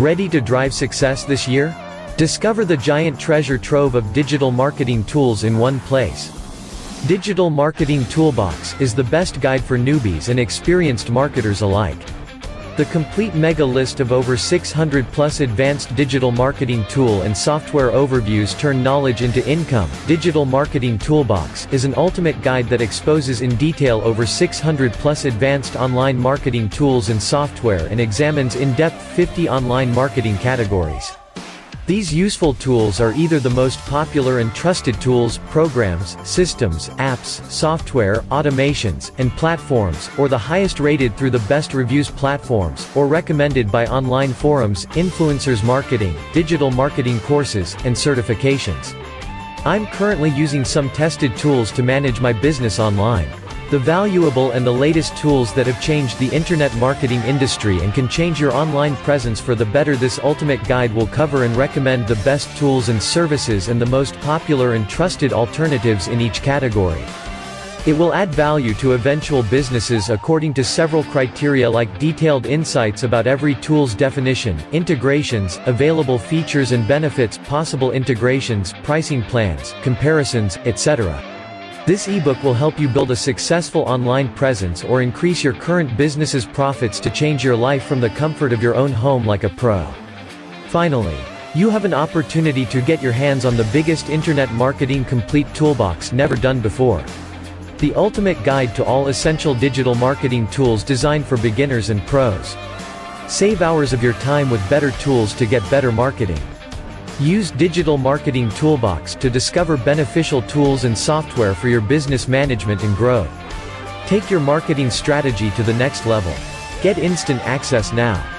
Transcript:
Ready to drive success this year? Discover the giant treasure trove of digital marketing tools in one place. Digital Marketing Toolbox is the best guide for newbies and experienced marketers alike. The complete mega list of over 600 plus advanced digital marketing tool and software overviews turn knowledge into income. Digital Marketing Toolbox is an ultimate guide that exposes in detail over 600 plus advanced online marketing tools and software and examines in depth 50 online marketing categories. These useful tools are either the most popular and trusted tools, programs, systems, apps, software, automations, and platforms, or the highest rated through the best reviews platforms, or recommended by online forums, influencers marketing, digital marketing courses, and certifications. I'm currently using some tested tools to manage my business online. The valuable and the latest tools that have changed the internet marketing industry and can change your online presence for the better. This ultimate guide will cover and recommend the best tools and services and the most popular and trusted alternatives in each category. It will add value to eventual businesses according to several criteria like detailed insights about every tool's definition, integrations, available features and benefits, possible integrations, pricing plans, comparisons, etc. This ebook will help you build a successful online presence or increase your current business's profits to change your life from the comfort of your own home like a pro. Finally, you have an opportunity to get your hands on the biggest internet marketing complete toolbox never done before. The ultimate guide to all essential digital marketing tools designed for beginners and pros. Save hours of your time with better tools to get better marketing. Use Digital Marketing Toolbox to discover beneficial tools and software for your business management and growth. Take your marketing strategy to the next level. Get instant access now.